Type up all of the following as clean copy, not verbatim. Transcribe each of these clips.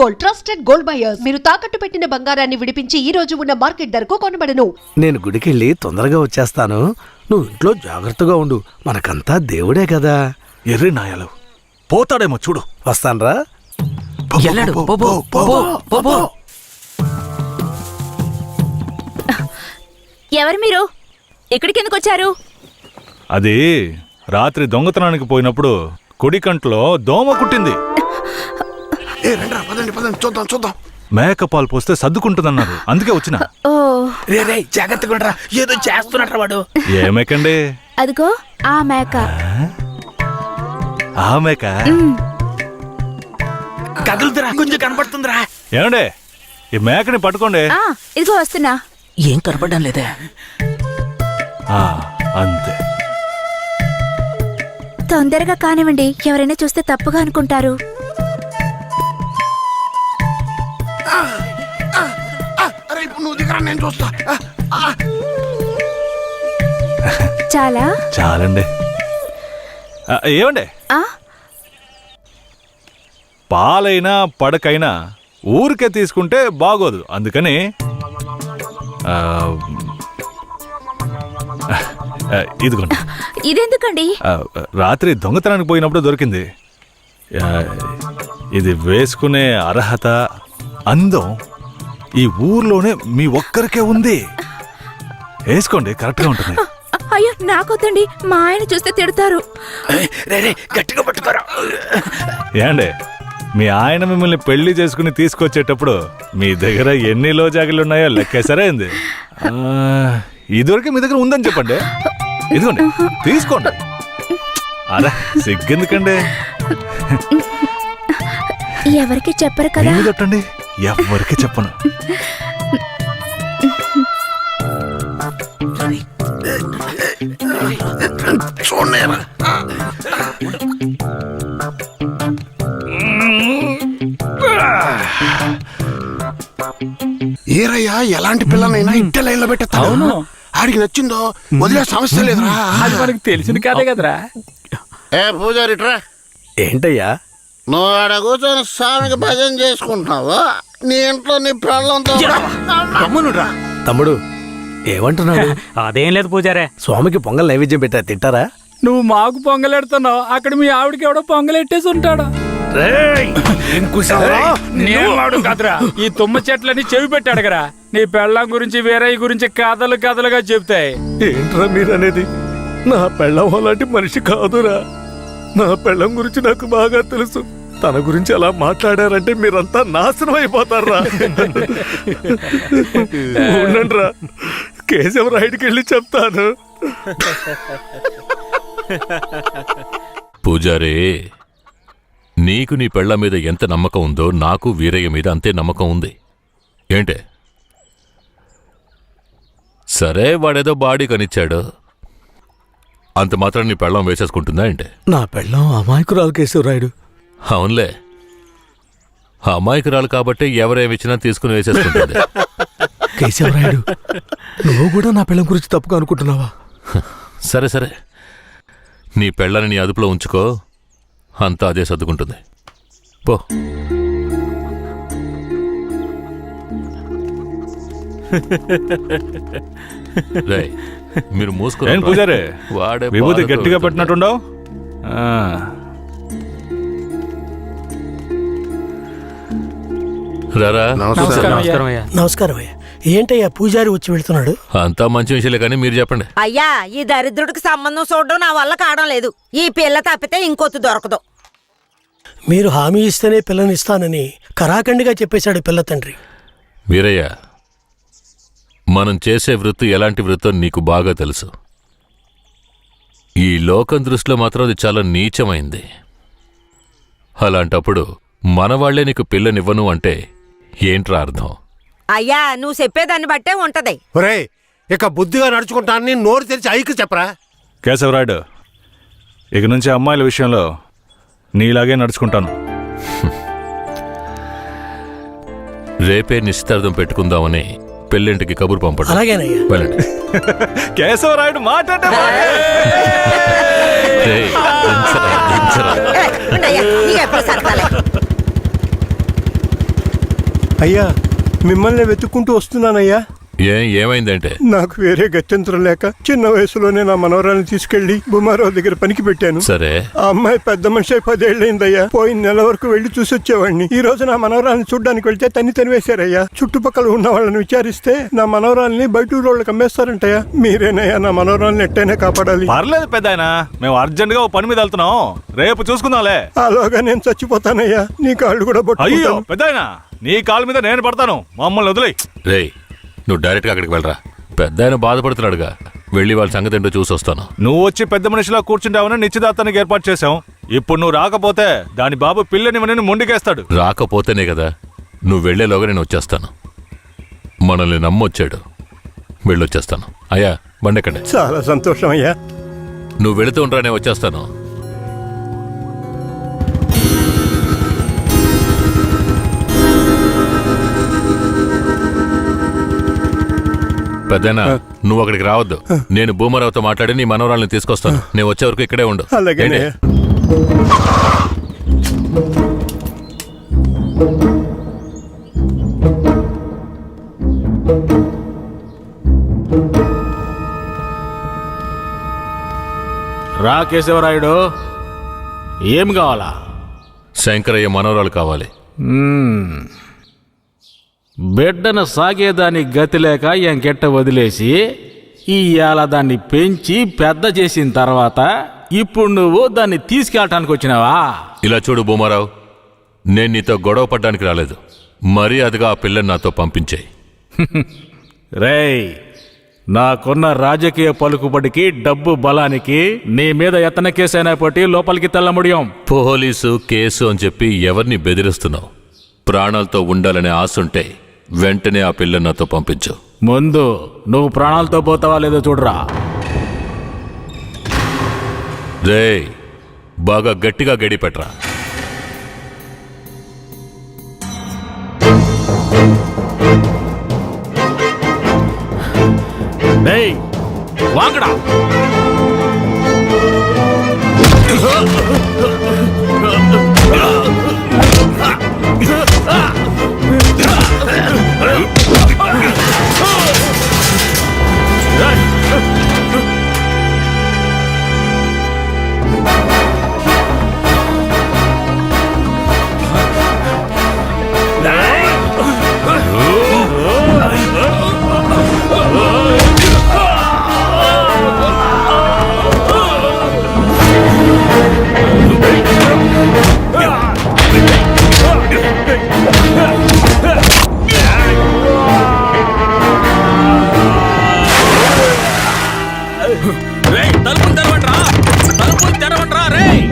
Gold, trusted gold buyers. మీరు తాకట్టు పెట్టిన బంగారాన్ని విడిపించి ఈ రోజు ఉన్న మార్కెట్ ధరకు కొనబడను. నేను గుడికెళ్ళి తొందరగా వచ్చేస్తాను. నువ్వు ఇంట్లో జాగ్రత్తగా ఉండు. మనకంతా దేవుడే కదా. ఎర్రి నాయలు పోతాడేమో చూడు. వస్తాన్రా. ఎల్లాడు. పో, పో, పో, పో, పో. ఎవరు మీరు? ఇక్కడికి ఎందుకు వచ్చారు? అది రాత్రి దొంగతనానికి పోయినప్పుడు కుడి కంట్లో దోమ కుట్టింది. చూద్దాం చూద్దాం. మేకపాలు పోస్తే సర్దుకుంటుందన్నారు, అందుకే వచ్చిన. ఓ, రే జాగ్రత్తగా ఉండరా, ఏదో చేస్తున్నట్రా వాడు. ఏ మేకండి? అదిగో ఆ మేక. ఆ మేక కదులుతురా, కొంచెం కనపడుతుందిరా. ఏమండే, ఈ మేకని పట్టుకోండి. ఆ, ఇదిగో వస్తున్నా. ఏం కనపడడం లేదే. అంతే. తొందరగా కానివ్వండి, ఎవరైనా చూస్తే తప్పుగా అనుకుంటారు. నేను చూస్తా. చాలా చాలండి. ఏమండే, ఆ పాలైనా పడకైనా ఊరికే తీసుకుంటే బాగోదు. అందుకని ఇదిగోండి. ఇదెందుకండి? రాత్రి దొంగతనానికి పోయినప్పుడు దొరికింది. ఇది వేసుకునే అర్హత, అందం ఈ ఊర్లోనే మీ ఒక్కరికే ఉంది. వేసుకోండి, కరెక్ట్గా ఉంటుంది. అయ్యో నాకొద్దండి, మా ఆయన చూస్తే తిడతారు. గట్టిగా పట్టుకోరా. ఏండే, మీ ఆయన మిమ్మల్ని పెళ్లి చేసుకుని తీసుకొచ్చేటప్పుడు మీ దగ్గర ఎన్ని లోజాగులు ఉన్నాయో లెక్కేసరే అయింది. ఇదివరకే మీ దగ్గర ఉందని చెప్పండి. ఇదిగోండి, తీసుకోండి. అరే సిగ్గెందుకండి? ఎవరికి చెప్పరు కదా. కొట్టండి, ఎవరికి చెప్పను. ఏరయ్యా, ఎలాంటి పిల్లనైనా ఇంటి లైన్లో పెట్టేస్తాను. ఆడికి నచ్చిందో వదిలే సమస్య లేదురా. అది మనకి తెలిసింది కాదే కదరా. ఏ పూజారిట్రా, ఏంటయ్యా? నువ్వు ఆడ కూర్చొని స్వామికి భజన చేసుకుంటున్నావు, నీ ఇంట్లో నీ పిల్లలతో. తమ్ముడు ఏమంటున్నాడు? అదేం లేదు పూజారే. స్వామికి పొంగల్ నైవేద్యం పెట్టా, తింటారా? నువ్వు మాకు పొంగలెడుతున్నావు, అక్కడ మీ ఆవిడకి ఎవడో పొంగలెట్టేసి ఉంటాడు. నేను వాడు కదరా, ఈ తుమ్మ చెట్లని చెవి పెట్టాడు కదా. నీ పెళ్ళం గురించి వేరే గురించి కథలు కథలుగా చెప్తాయి. ఏంట్రా మీరనేది? నా పెళ్ళం అలాంటి మనిషి కాదురా. నా పెళ్ళం గురించి నాకు బాగా తెలుసు. తన గురించి అలా మాట్లాడారంటే మీరంతా నాశనం అయిపోతారా. ఉండండిరా, కేశవరాయుడికి వెళ్ళి చెప్తాను. పూజారే, నీకు నీ పెళ్ల మీద ఎంత నమ్మకం ఉందో నాకు వీరయ్య మీద అంతే నమ్మకం ఉంది. ఏంటే? సరే, వాడేదో బాడీ కనిచ్చాడు, అంత మాత్రం నీ పెళ్ళం వేసేసుకుంటుందా ఏంటే? నా పెళ్ళం అమాయకురాలు కేశవరాయుడు. అవునులే, అమాయకురాలు కాబట్టి ఎవరేమిచ్చినా తీసుకుని వేసేసుకుంటుంది. కేశవరాయుడు, నువ్వు కూడా నా పెళ్ళం గురించి తప్పుగా అనుకుంటున్నావా? సరే సరే, నీ పెళ్ళని నీ అదుపులో ఉంచుకో, అంతా అదే సర్దుకుంటుంది. పో. రేయ్, మీరు మూసుకుని పూజారే, వాడే విభూతి గట్టిగా పెట్టినట్టుండవు. రారా. నమస్కారం అయ్యా. ఏంటయ్యా పూజారి వచ్చి వెళ్తున్నాడు? అంతా మంచి విషయాలే, కానీ మీరు చెప్పండి. అయ్యా, ఈ దరిద్రుడికి సంబంధం చూడడం నా వల్ల కావడం లేదు. ఈ పిల్ల తప్పితే ఇంకొత్తు దొరకదు. మీరు హామీ ఇస్తేనే పిల్లని ఇస్తానని కరాఖండిగా చెప్పేశాడు పిల్ల తండ్రి. వీరయ్య, మనం చేసే వృత్తి ఎలాంటి వృత్తో నీకు బాగా తెలుసు. ఈ లోకం దృష్టిలో మాత్రం అది చాలా నీచమైంది. అలాంటప్పుడు మనవాళ్లే నీకు పిల్లనివ్వను అంటే ఏంట్రా అర్థం? అయ్యా, నువ్వు చెప్పేదాన్ని బట్టే ఉంటది. ఒరే, ఇక బుద్ధిగా నడుచుకుంటానని నోరు తెరిచి ఐకి చెప్పరా. కేశవరాయుడు, ఇక నుంచి అమ్మాయిల విషయంలో నీలాగే నడుచుకుంటాను. రేపే నిశ్చితార్థం పెట్టుకుందామని పెళ్ళింటికి కబురు పంపడం. అలాగేనయ్యా. వెళ్ళండి. కేశవరాయుడు మాట్లాడే అయ్యా మిమ్మల్ని వెతుక్కుంటూ వస్తున్నానయ్యా. ఏమైందంటే? నాకు వేరే గత్యంతరం లేక చిన్న వయసులోనే నా మనవరాన్ని తీసుకెళ్లి బుమారావు దగ్గర పనికి పెట్టాను. సరే, ఆ అమ్మాయి పెద్ద మనిషి 10 ఏళ్ళైందయ్యా. పోయిన నెల వరకు వెళ్లి చూసి వచ్చేవాడిని. ఈ రోజు నా మనవరాన్ని చూడ్డానికి వెళ్తే తనివేశారయ్యా. చుట్టుపక్కల ఉన్న వాళ్ళని విచారిస్తే నా మనవరాల్ని బయట ఊరోళ్ళకి అమ్మేస్తారంటయ్యా. మీరేనయ్యా నా మనవరాల్ని ఎట్టైనా కాపాడాలి. పర్లేదు పెద్దాయనా, మేము అర్జెంట్ గా ఓ పని మీద వెళ్తున్నాం, రేపు చూసుకుందాంలే. అలాగా నేను చచ్చిపోతానయ్యా. నీ కాళ్ళు కూడా అయ్యో పట్టుకుంటాను. పెద్దాయనా, నీ కాలు మీద నేను పడతాను, మమ్మల్ని వదిలేయ్. రేయ్ నువ్వు డైరెక్ట్గా అక్కడికి వెళ్ళరా. పెద్ద ఆయన బాధపడుతున్నాడుగా, వెళ్ళి వాళ్ళ సంగతి ఏంటో చూసి వస్తాను. నువ్వు వచ్చి పెద్ద మనిషిలా కూర్చుంటావని నిశ్చితార్థానికి ఏర్పాటు చేశాం. ఇప్పుడు నువ్వు రాకపోతే దాని బాబు పిల్లని ముందుకేస్తాడు. రాకపోతేనే కదా, నువ్వు వెళ్లేలోగా నేను వచ్చేస్తాను. మనల్ని నమ్మొచ్చాడు, వెళ్ళొచ్చేస్తాను. అయ్యా బండెక్కండి. చాలా సంతోషం అయ్యా. నువ్వు వెళుతూ ఉండరా, నేను వచ్చేస్తాను. పెద్దనా, నువ్వు అక్కడికి రావద్దు. నేను భూమారావుతో మాట్లాడి నీ మనవరాల్ని తీసుకొస్తాను. నేను వచ్చే వరకు ఇక్కడే ఉండు. అలాగేనే. రా కేశవరాయుడు, ఏం కావాలా? శంకరయ్య మనవరాలు కావాలి. బిడ్డను సాగేదాని గతి లేక ఎంకెట్ట వదిలేసి ఇవాళ దాన్ని పెంచి పెద్ద చేసిన తర్వాత ఇప్పుడు నువ్వు దాన్ని తీసుకెళ్ళటానికి వచ్చినావా? ఇలా చూడు భూమారావు, నేను నీతో గొడవ పడ్డానికి రాలేదు. మర్యాదగా ఆ పిల్లని నాతో పంపించేయి. రేయ్, నాకున్న రాజకీయ పలుకుబడికి డబ్బు బలానికి నీ మీద ఎత్తన కేసైనా పట్టి లోపలికి తెల్లముడియం. పోలీసు కేసు అని చెప్పి ఎవరిని బెదిరిస్తున్నావు? ప్రాణాలతో ఉండాలనే ఆశుంటే వెంటనే ఆ పిల్లని నాతో పంపించు. ముందు నువ్వు ప్రాణాలతో పోతావా లేదో చూడరా. రేయ్, బాగా గట్టిగా గడిపెట్రా. డేయ్ వాంగడా, తలుపులు తెరవండ్రా, తలుపులు తెరవండ్రా రేయ్.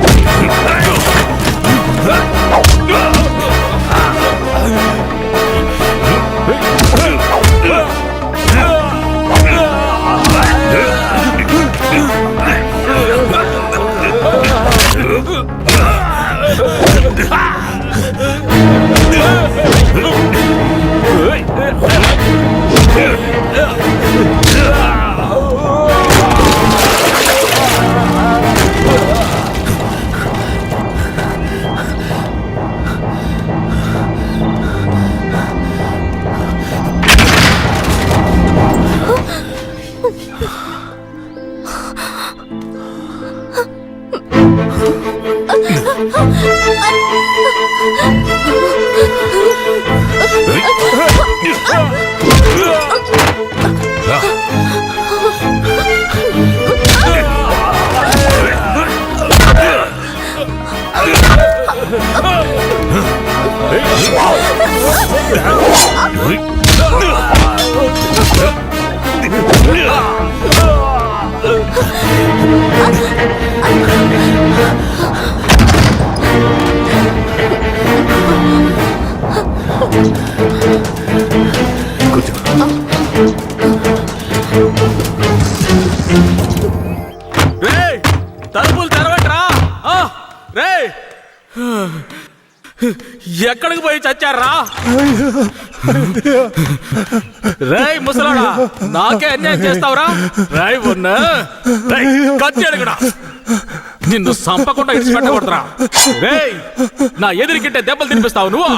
తలుపులు తెరవట్రా. రేయ్, ఎక్కడికి పోయి చచ్చారా? రేయ్ ముసలాడా, నాకే అన్యాయం చేస్తావురా? రాయ్ ఉన్నా కత్తి అడుగుడా, నిన్ను సంపకుండా ఇచ్చి పెట్టకూడదురా. రేయ్, నా ఎదురుకింటే దెబ్బలు తినిపిస్తావు నువ్వు.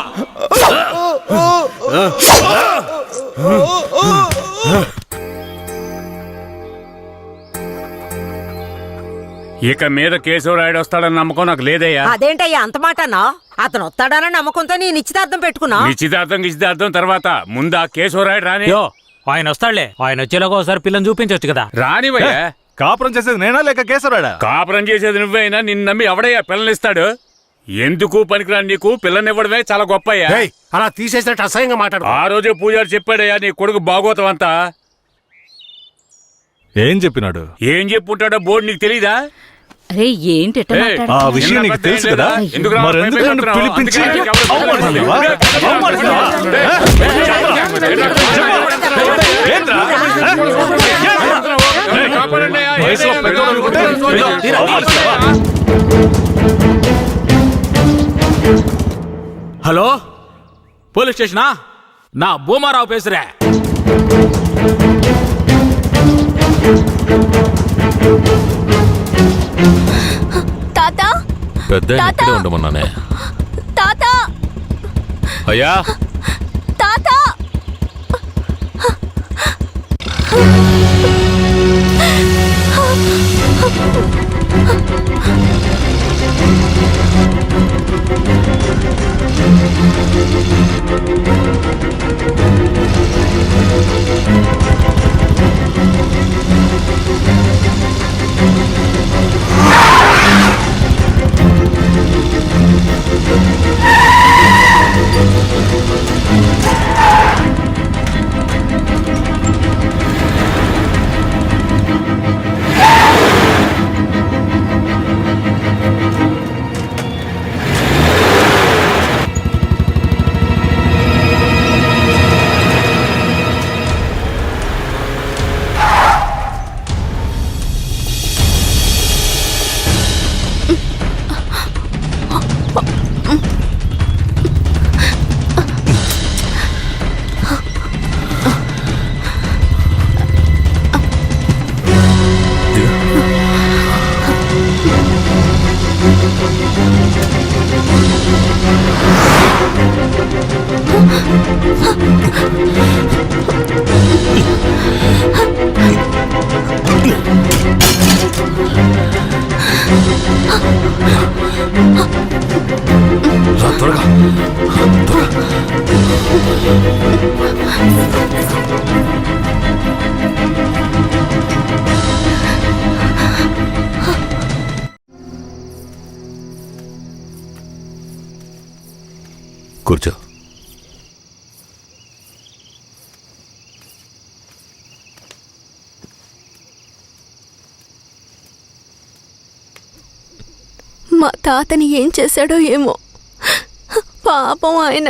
ఇక మీద కేశవరాయుడు వస్తాడని నమ్మకం నాకు లేదయ్యా. అదేంటయ్యా అంత మాటనా? అతను వస్తాడన్న నమ్మకంతో నీ నిశ్చితార్థం పెట్టుకున్నా. నిశ్చితార్థం తర్వాత ముందు ఆ కేశవరాయుడు రాని. ఆయన వస్తాడులే. ఆయన వచ్చేలాగా ఒకసారి పిల్లని చూపించవచ్చు కదా. రానివయ్యా. కాపురం చేసేది నేనా లేక కేశవరాడా? కాపురం చేసేది నువ్వైనా నిన్ను నమ్మి ఎవడయ్యా పిల్లనిస్తాడు? ఎందుకు పనికిరాని నీకు పిల్లనివ్వడమే చాలా గొప్పయ్యా. అలా తీసేసినట్టు అసహ్యంగా మాట్లాడు. ఆ రోజే పూజారి చెప్పాడయ్యా నీ కొడుకు భాగవతం అంతా. ఏం చెప్పినాడు? ఏం చెప్పుంటాడో బోర్డు నీకు తెలీదా? అరే ఏంటి ఆ విషయం నీకు తెలుసు కదా, మరెందుకు నన్ను పిలిపించి అవమానిస్తావా? ఏంట్రా? వయసులో పెద్దోడు అనుకుంటే అవమానిస్తావా? Hello, police స్టేషనా? నా భూమారావు పేసురే. తాత పెద్ద ఇక్కడే ఉండమన్నానే. తాత అయ్యా తాత త్వరగా కూర్చో. మా తాతని ఏం చేశాడో ఏమో, పాపం ఆయన.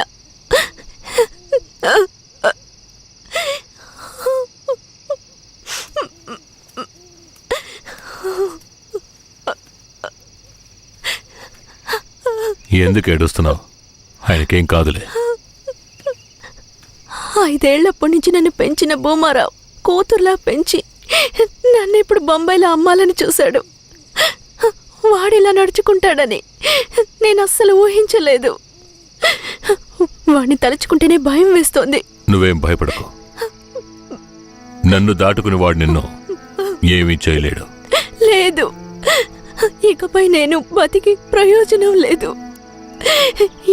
ఎందుకు ఏడుస్తున్నావు? ఆయనకేం కాదులే. 5 ఏళ్లప్పటి నుంచి నన్ను పెంచిన భూమారావు కూతుర్లా పెంచి నన్ను ఇప్పుడు బొంబాయిలో అమ్మాలని చూశాడు. వాడిలా నడుచుకుంటాడని నేను అస్సలు ఊహించలేదు. వాడిని తలుచుకుంటేనే భయం వేస్తోంది. నువ్వేం భయపడకు. నన్ను దాటుకుని వాడు నిన్ను ఏమీ చేయలేడు. లేదు, ఇకపై నేను బతికి ప్రయోజనం లేదు.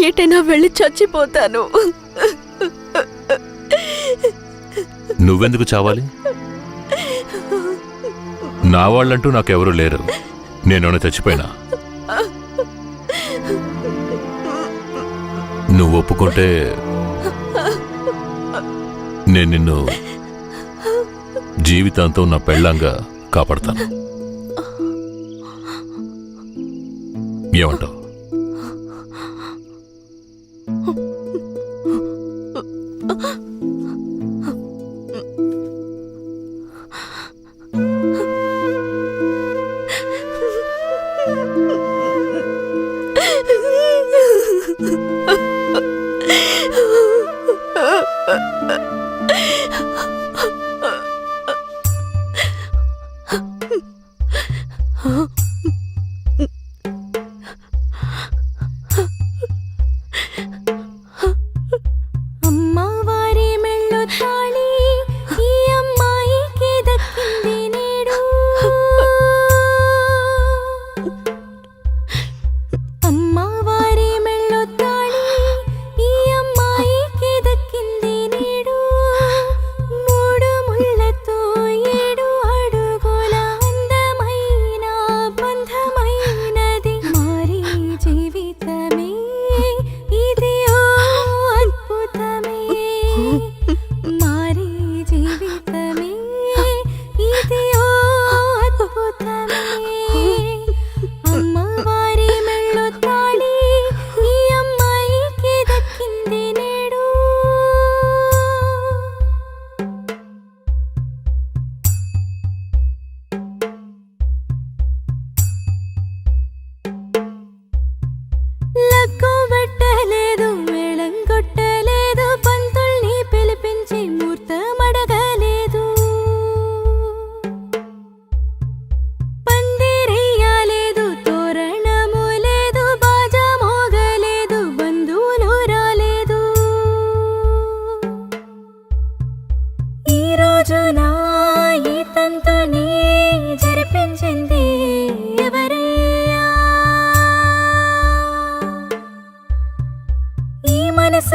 ఎటైనా వెళ్ళి చచ్చిపోతాను. నువ్వెందుకు చావాలి? నా వాళ్ళంటూ నాకెవరూ లేరు. నేను చచ్చిపోయినా నువ్వు ఒప్పుకుంటే నేను నిన్ను జీవితాంతం నా పెళ్ళంగా కాపాడతాను. ఏమంటావు?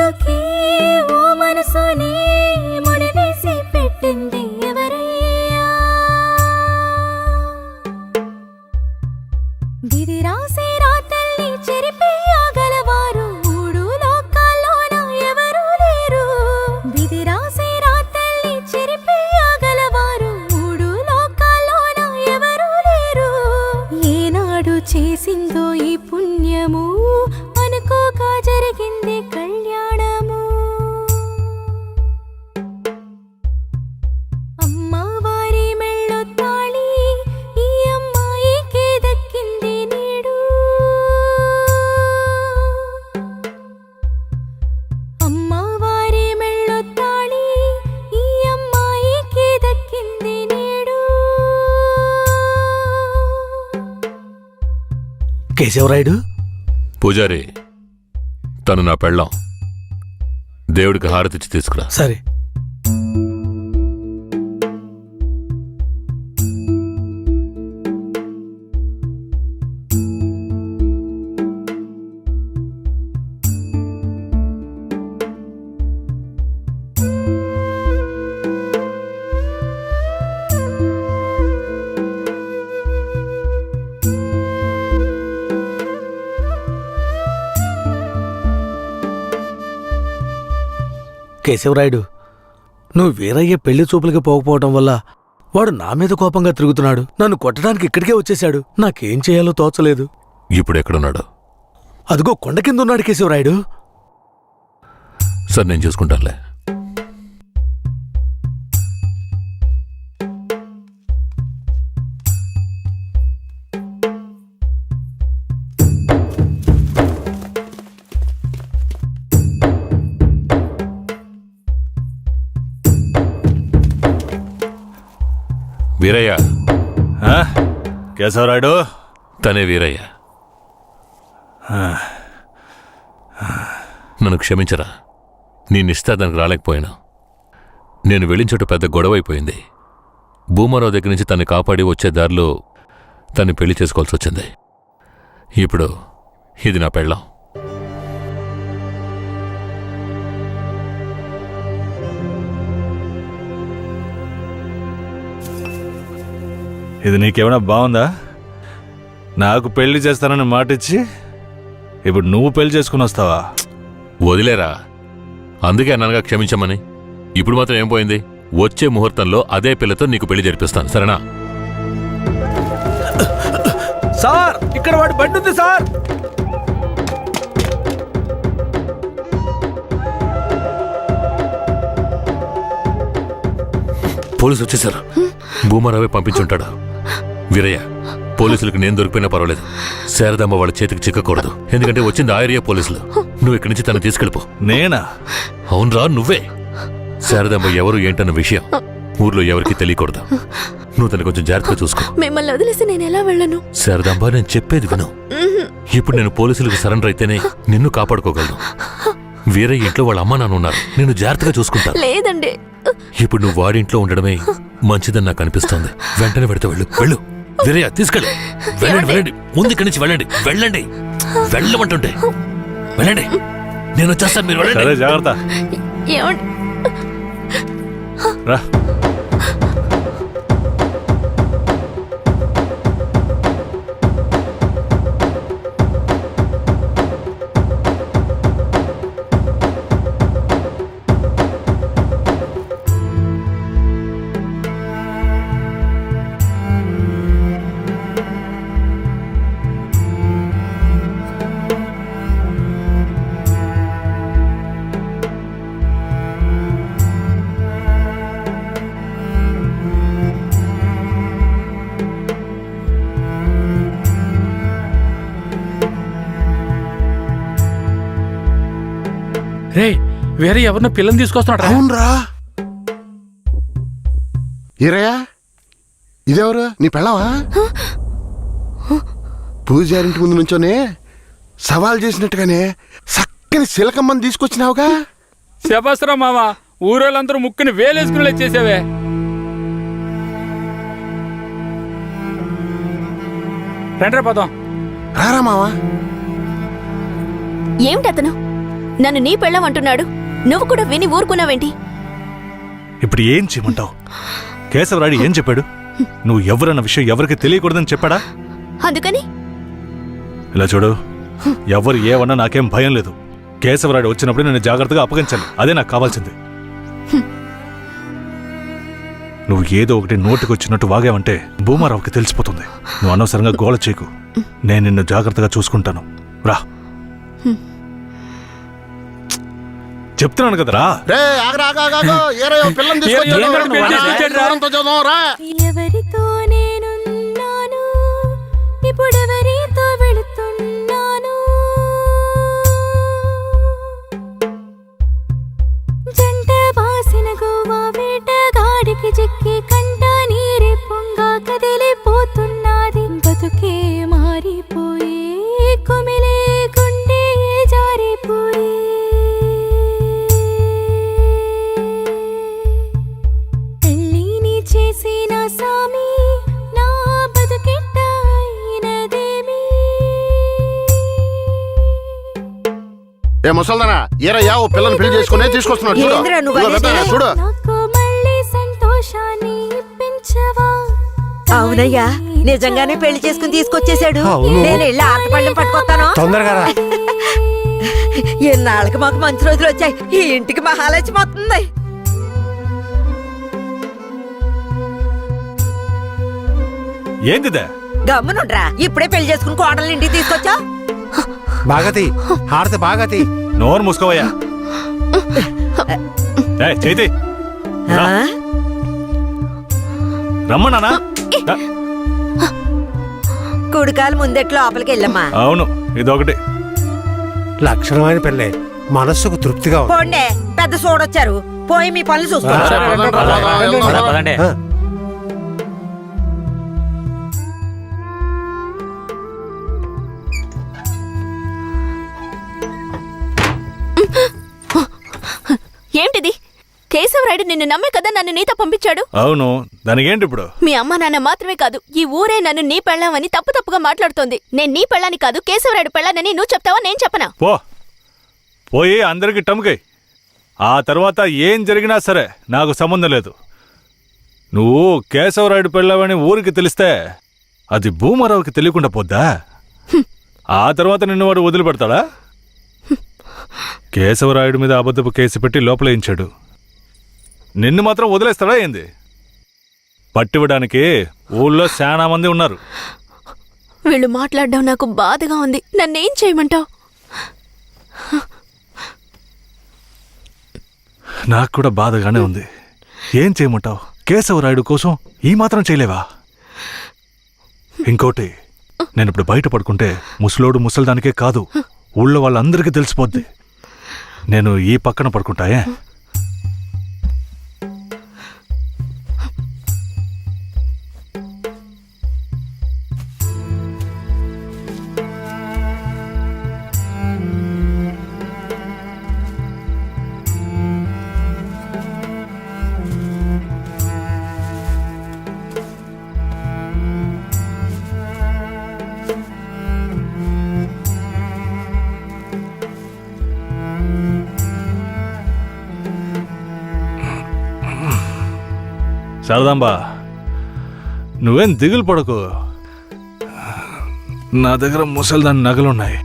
ఎందుకే ఓ మనసునే ముడివేసి పెట్టింది ఎవరయ్యా? విధి రాసే రాతల్ని చెరిపేయగలవారు మూడు లోకాల్లోన ఎవరూ లేరు. విధి రాసే రాతల్ని చెరిపేయగలవారు మూడు లోకాల్లోన ఎవరూ లేరు. ఏనాడు చేసిందో ఈ పుణ్యము అనుకోగా జరిగింది కళ్యాణము. అమ్మవారి మెళ్ళో తాళి ఈ అమ్మాయికే దక్కింది నేడు. అమ్మవారి మెళ్ళో తాళి ఈ అమ్మాయికే దక్కింది నేడు. కేశవరాయుడు, పూజారి, తను నా పెళ్ళాం. దేవుడికి హారతిచ్చి తీసుకురా. సరే. కేశవరాయుడు, నువ్వు వీరయ్య పెళ్లి చూపులకి పోకపోవటం వల్ల వాడు నా మీద కోపంగా తిరుగుతున్నాడు. నన్ను కొట్టడానికి ఇక్కడికే వచ్చేశాడు. నాకేం చేయాలో తోచలేదు. ఇప్పుడు ఎక్కడున్నాడు? అదిగో కొండ కింద ఉన్నాడు కేశవరాయుడు. సార్, నేను చూసుకుంటానులే. వీరయ్య. కేశవరాయుడు, తనే వీరయ్య. నన్ను క్షమించరా. నీ నిశ్చితార్థానికి రాలేకపోయినా. నేను వెళ్ళిన చోటు పెద్ద గొడవ అయిపోయింది. భూమారావు దగ్గర నుంచి తన్ని కాపాడి వచ్చే దారిలో తన్ని పెళ్లి చేసుకోవాల్సి వచ్చింది. ఇప్పుడు ఇది నా పెళ్ళాం. ఇది నీకేమైనా బాగుందా? నాకు పెళ్లి చేస్తానని మాటిచ్చి ఇప్పుడు నువ్వు పెళ్లి చేసుకుని వస్తావా? వదిలేరా. అందుకే అన్నగా క్షమించమని. ఇప్పుడు మాత్రం ఏం పోయింది? వచ్చే ముహూర్తంలో అదే పిల్లతో నీకు పెళ్లి జరిపిస్తాను, సరేనా? సార్, ఇక్కడ వాడి బండి ఉంది సార్. పోలీసులు వచ్చేసారు. భూమారావే పంపించుంటాడు. వీరయ్య, పోలీసులకు నేను దొరికిపోయినా పర్వాలేదు. శారదమ్మ వాళ్ళ చేతికి చిక్కకూడదు. ఎందుకంటే వచ్చింది ఆ ఏరియా పోలీసులు. నువ్వు ఇక్కడి నుంచి తను తీసుకెళ్ళిపో. నేనా? అవునరా, నువ్వే. శారదమ్మ ఎవరు ఏంటన్న విషయం ఊర్లో ఎవరికి తెలియకూడదు. నువ్వు తను కొంచెం జాగ్రత్తగా చూసుకో. మిమ్మల్ని వదిలేసి నేను ఎలా వెళ్ళను? శారదమ్మ, నేను చెప్పేది విను. ఇప్పుడు నేను పోలీసులకు సరెండర్ అయితేనే నిన్ను కాపాడుకోగలను. వీరయ్య ఇంట్లో వాళ్ళ అమ్మ నాన్న ఉన్నారు. నేను జాగ్రత్తగా చూసుకుంటా. లేదండి. ఇప్పుడు నువ్వు వాడింట్లో ఉండడమే మంచిదని నాకు అనిపిస్తోంది. వెంటనే పెడితే వెళ్ళు. వెళ్ళు వీరయ్య, తీసుకెళ్ళు. వెళ్ళండి, వెళ్ళండి. ముందు ఇక్కడి నుంచి వెళ్ళండి. వెళ్ళండి, వెళ్ళమంటుంటే వెళ్ళండి. నేను వచ్చేస్తాను, మీరు వెళ్ళండి. సరే, జాగ్రత్త. ఏమండి? రా. రే, వేరే ఎవరినో పిల్లని తీసుకొస్తున్నాడు. అవునరా. ఈరయ్యా, ఇదెవరు? నీ పెళ్ళావా? పూజారింటి ముందు నుంచోనే సవాల్ చేసినట్టుగానే చక్కని శిలకమ్మని తీసుకొచ్చినావుగా. శబాస్రా మామ, ఊరోళ్ళందరూ ముక్కుని వేలేసుకుని చేసావే. రండ్రా పదం. రారా మావా. ఏమిటి అతను? నన్ను నీ పెళ్ళం అంటున్నాడు, నువ్వు కూడా విని ఊరుకున్నావేంటి? ఇప్పుడు ఏం చేయమంటావు? కేశవరాయుడు ఏం చెప్పాడు? నువ్వు ఎవరన్న విషయం ఎవరికి తెలియకూడదని చెప్పాడా? అందుకని ఇలా చూడు, ఎవరు ఏమన్నా నాకేం భయం లేదు. కేశవరాయుడు వచ్చినప్పుడు నేను జాగ్రత్తగా అప్పగించాలి, అదే నాకు కావాల్సింది. నువ్వు ఏదో ఒకటి నోటికి వచ్చినట్టు వాగావంటే భూమారావుకి తెలిసిపోతుంది. నువ్వు అనవసరంగా గోల చేయకు, నేను నిన్ను జాగ్రత్తగా చూసుకుంటాను. రా, చెప్తున్నాను కదరా. రే ఆగరా ఆగాగా ఏరయ్యో పిల్లని తీసుకొచ్చాడు రా. ఎవరితో నేనున్నాను, ఇప్పుడెవరితో వెళుతున్నాను? జంట బాసిన గోవా వేటగాడికి చిక్కి కంట నీరే పొంగ కదిలిపోతున్నది. బతుకే మారిపోయి కుమిలే గుండె జారిపోయి పెళ్ళిని చేసిన సామి నా బతుకెట్ట అయినదేమి? ఏ ముసల్దానా ఏరయ్యా ఓ పిల్లని పెళ్లి చేసుకునే తీసుకొస్తున్నాడు చూడు. ఏందిరా నువ్వు ఇదిగో అనేది? పెద్దనా, చూడు. నాకు మళ్ళీ సంతోషాన్ని ఇప్పించవా? అవునయ్యా, నిజంగానే పెళ్లి చేసుకుని తీసుకొచ్చేసాడు. నేను వెళ్ళి ఆటపళ్ళం పట్టుకొస్తాను. తొందరగా రా. ఎన్నాళ్ళకి మాకు మంచి రోజులు వచ్చాయి. ఈ ఇంటికి మహాలక్ష్మి వస్తుంది. ఏందిదే? గమ్మునుండ్రా, ఇప్పుడే పెళ్లి చేసుకుని కోడలు ఇంటికి తీసుకొచ్చా. బాగతి హారతి బాగతి. నోరు మూసుకోవయ్యా. చేతి రమ్మన్నానా? కుడికాలు ముందెట్లు లోపలికి వెళ్ళమ్మా. అవును, ఇదొకటి. లక్షణమైన పెళ్ళే, మనస్సుకు తృప్తిగా ఉంది. పోండే, పెద్ద చూడొచ్చారు. పోయి మీ పనులు చూసుకోండి. పదండి. ఏంటిది? కేశవరాయుడు నిన్ను నమ్మే కదా నన్ను నీతో పంపించాడు. అవును, దానికేంటి ఇప్పుడు? మీ అమ్మ నాన్న మాత్రమే కాదు, ఈ ఊరే నన్ను నీ పెళ్ళామని తప్పుగా మాట్లాడుతోంది. నేను నీ పెళ్ళాని కాదు, కేశవరాయుడు పెళ్ళానని నువ్వు చెప్తావా, నేను చెప్పనా? పోయి అందరికి టమ్కై. ఆ తర్వాత ఏం జరిగినా సరే నాకు సంబంధం లేదు. నువ్వు కేశవరాయుడు పెళ్ళావని ఊరికి తెలిస్తే అది భూమారావుకి తెలియకుండా పోద్దా? ఆ తర్వాత నిన్ను వాడు వదిలిపెడతాడా? కేశవరాయుడు మీద అబద్ధపు కేసు పెట్టి లోపలేయించాడు. నిన్ను మాత్రం వదిలేస్తాడా ఏంది? పట్టివ్వడానికి ఊళ్ళో చాలా మంది ఉన్నారు. వీళ్ళు మాట్లాడడం నాకు బాధగా ఉంది. నన్నేం చేయమంటావు? నాకు కూడా బాధగానే ఉంది. ఏం చేయమంటావు? కేశవరాయుడు కోసం ఈ మాత్రం చేయలేవా? ఇంకోటి, నేను ఇప్పుడు బయట పడుకుంటే ముసలోడు ముసల్దానికే కాదు, ఊళ్ళో వాళ్ళందరికీ తెలిసిపోద్ది. నేను ఈ పక్కన పడుకుంటాయే. శారదాంబా, నువ్వేం దిగులు పడకు. నా దగ్గర ముసల్దాని నగలున్నాయి.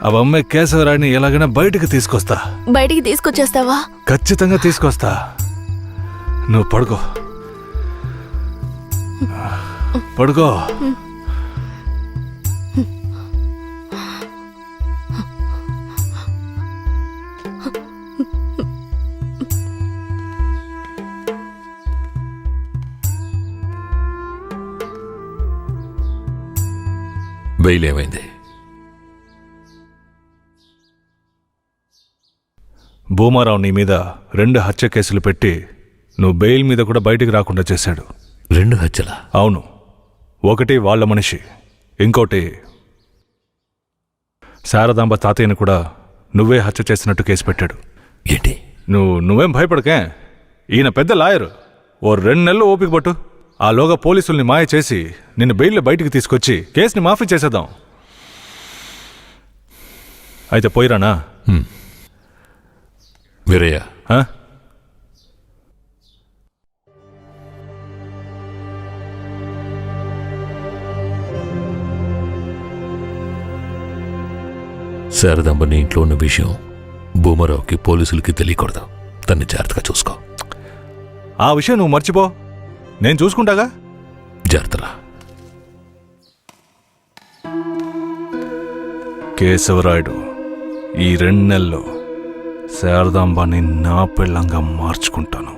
అవమ్మే కేశవరాయుడిని ఎలాగైనా బయటికి తీసుకొస్తా. బయటికి తీసుకొచ్చేస్తావా? ఖచ్చితంగా తీసుకొస్తా. నువ్వు పడుకో, పడుకో. బెయిల్ ఏమైంది? భూమారావు నీ మీద 2 హత్య కేసులు పెట్టి నువ్వు బెయిల్ మీద కూడా బయటికి రాకుండా చేశాడు. 2 హత్యలా? అవును. ఒకటి వాళ్ళ మనిషి, ఇంకోటి శారదాంబ తాతయ్యని కూడా నువ్వే హత్య చేసినట్టు కేసు పెట్టాడు. ఏంటి? నువ్వేం భయపడకే. ఈయన పెద్ద లాయరు. ఓ 2 నెలలు ఓపిక పట్టు. ఆలోగా పోలీసుల్ని మాయ చేసి నిన్ను బెయిల్లో బయటికి తీసుకొచ్చి కేసుని మాఫీ చేసేద్దాం. అయితే పోయిరానా? వీరయ్య, ఆ? శారదాంబ నీ ఇంట్లో ఉన్న విషయం భూమారావుకి పోలీసులకి తెలియకూడదు. తన్ని జాగ్రత్తగా చూసుకో. ఆ విషయం నువ్వు మర్చిపో, నేను చూసుకుంటాగా. జాగ్రత్తరా. కేశవరాయుడు, ఈ 2 నెలల్లో శారదాంబాని నా పెళ్ళంగా మార్చుకుంటాను.